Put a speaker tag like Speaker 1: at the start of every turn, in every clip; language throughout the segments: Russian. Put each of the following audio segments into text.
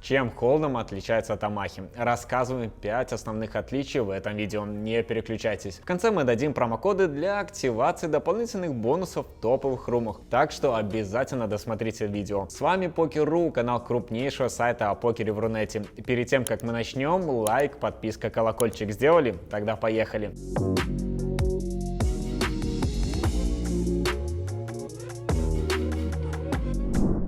Speaker 1: Чем холдом отличается от Амахи? Рассказываем 5 основных отличий в этом видео, не переключайтесь. В конце мы дадим промокоды для активации дополнительных бонусов в топовых румах, так что обязательно досмотрите видео. С вами Покер.ру, канал крупнейшего сайта о покере в Рунете. Перед тем как мы начнем, лайк, подписка, колокольчик сделали? Тогда поехали!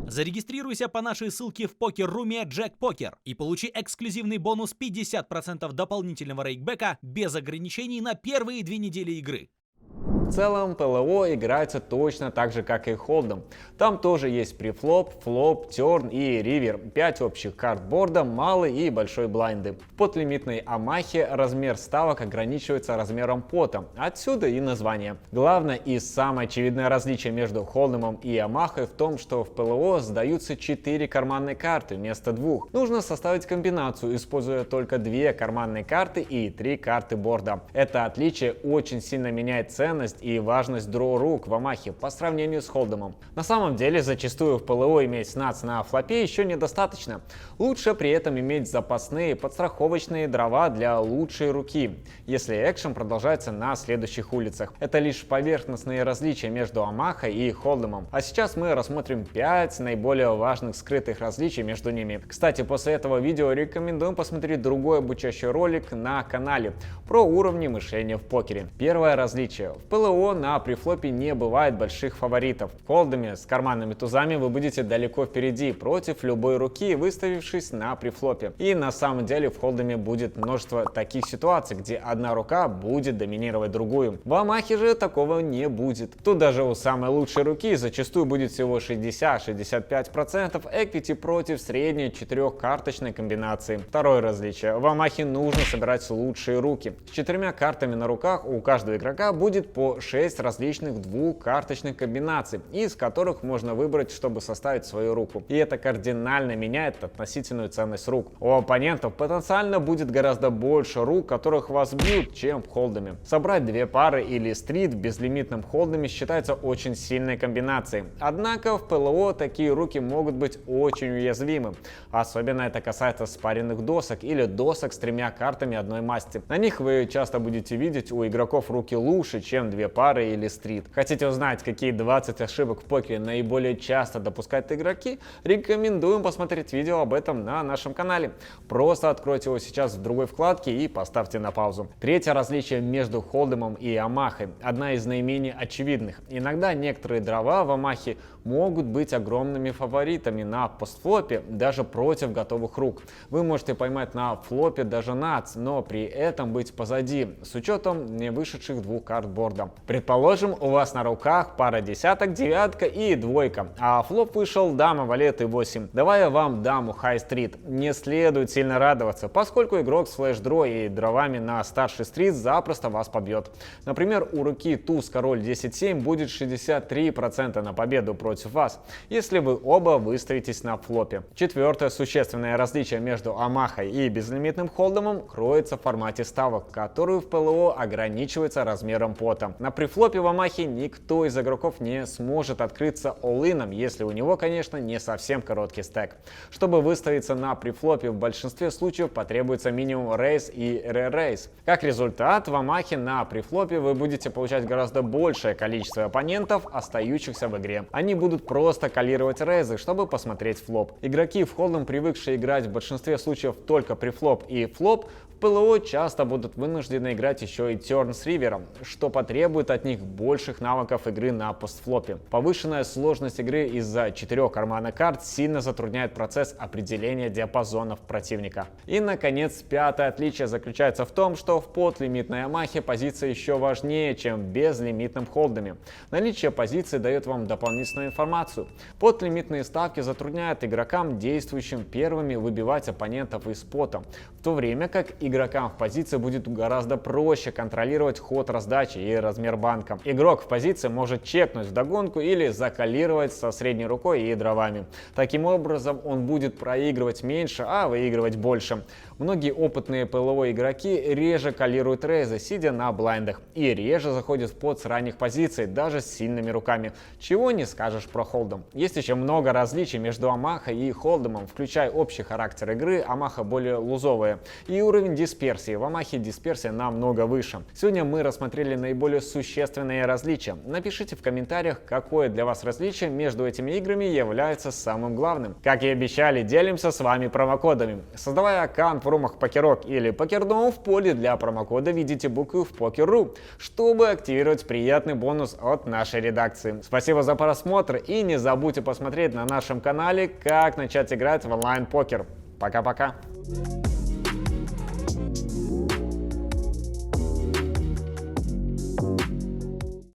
Speaker 2: Зарегистрируйся по нашей ссылке в покер-руме Jackpoker и получи эксклюзивный бонус 50% дополнительного рейкбека без ограничений на первые 2 недели игры.
Speaker 1: В целом ПЛО играется точно так же, как и холдом. Там тоже есть префлоп, флоп, терн и ривер, 5 общих карт борда, малый и большой блайнды. В подлимитной Амахе размер ставок ограничивается размером пота, отсюда и название. Главное и самое очевидное различие между холдомом и Амахой в том, что в ПЛО сдаются 4 карманные карты вместо 2. Нужно составить комбинацию, используя только 2 карманные карты и 3 карты борда. Это отличие очень сильно меняет ценность и важность дроу-рук в Амахе по сравнению с холдомом. На самом деле, зачастую в ПЛО иметь снац на флопе еще недостаточно. Лучше при этом иметь запасные подстраховочные дрова для лучшей руки, если экшен продолжается на следующих улицах. Это лишь поверхностные различия между Амахой и холдомом. А сейчас мы рассмотрим 5 наиболее важных скрытых различий между ними. Кстати, после этого видео рекомендуем посмотреть другой обучающий ролик на канале про уровни мышления в покере. Первое различие. В ПЛО на префлопе не бывает больших фаворитов. В холдоме с карманными тузами вы будете далеко впереди против любой руки, выставившись на префлопе. И на самом деле в холдоме будет множество таких ситуаций, где одна рука будет доминировать другую. В Амахе же такого не будет. Тут даже у самой лучшей руки зачастую будет всего 60-65% эквити против средней 4-карточной комбинации. Второе различие. В Амахе нужно собирать лучшие руки. С 4 картами на руках у каждого игрока будет по 6 различных 2-карточных комбинаций, из которых можно выбрать, чтобы составить свою руку. И это кардинально меняет относительную ценность рук. У оппонентов потенциально будет гораздо больше рук, которых вас бьют, чем в холдоме. Собрать 2 пары или стрит в безлимитном холдоме считается очень сильной комбинацией. Однако в ПЛО такие руки могут быть очень уязвимы. Особенно это касается спаренных досок или досок с 3 картами одной масти. На них вы часто будете видеть у игроков руки лучше, чем 2 пары или стрит. Хотите узнать, какие 20 ошибок в покере наиболее часто допускают игроки? Рекомендуем посмотреть видео об этом на нашем канале. Просто откройте его сейчас в другой вкладке и поставьте на паузу. Третье различие между холдомом и Амахой. Одна из наименее очевидных. Иногда некоторые дрова в Амахе могут быть огромными фаворитами на постфлопе, даже против готовых рук. Вы можете поймать на флопе даже нац, но при этом быть позади, с учетом не вышедших 2 карт борда. Предположим, у вас на руках пара десяток, девятка и двойка, а флоп вышел дама, валет и 8. Давая вам даму хай-стрит, не следует сильно радоваться, поскольку игрок с флеш-дро и дровами на старший стрит запросто вас побьет. Например, у руки туз король 10-7 будет 63% на победу против вас, если вы оба выставитесь на флопе. Четвертое существенное различие между Амахой и безлимитным холдомом кроется в формате ставок, который в ПЛО ограничивается размером пота. На префлопе в Амахе никто из игроков не сможет открыться all-ином, если у него, конечно, не совсем короткий стек. Чтобы выставиться на префлопе, в большинстве случаев потребуется минимум рейс и re-рейс. Как результат, в Амахе на префлопе вы будете получать гораздо большее количество оппонентов, остающихся в игре. Они будут просто калировать рейзы, чтобы посмотреть флоп. Игроки в холдом, привыкшие играть в большинстве случаев только префлоп и флоп, в ПЛО часто будут вынуждены играть еще и терн с ривером, что потребует от них больших навыков игры на постфлопе. Повышенная сложность игры из-за 4 карманных карт сильно затрудняет процесс определения диапазонов противника. И, наконец, пятое отличие заключается в том, что в подлимитной Амахе позиция еще важнее, чем в безлимитном холдоме. Наличие позиции дает вам дополнительную информацию. Подлимитные ставки затрудняют игрокам, действующим первыми, выбивать оппонентов из пота, в то время как игрокам в позиции будет гораздо проще контролировать ход раздачи и размещения Мирбанка. Игрок в позиции может чекнуть вдогонку или закалировать со средней рукой и дровами. Таким образом, он будет проигрывать меньше, а выигрывать больше. Многие опытные ПЛО игроки реже калируют рейзы, сидя на блайндах, и реже заходят в пот с ранних позиций, даже с сильными руками. Чего не скажешь про холдом. Есть еще много различий между Амаха и холдомом, включая общий характер игры. Амаха более лузовая, и уровень дисперсии. В Амахе дисперсия намного выше. Сегодня мы рассмотрели наиболее существенные различия. Напишите в комментариях, какое для вас различие между этими играми является самым главным. Как и обещали, делимся с вами промокодами. Создавая аккаунт в румах Покерок или Покердом, в поле для промокода видите букву в Poker.ru, чтобы активировать приятный бонус от нашей редакции. Спасибо за просмотр и не забудьте посмотреть на нашем канале, как начать играть в онлайн-покер. Пока-пока!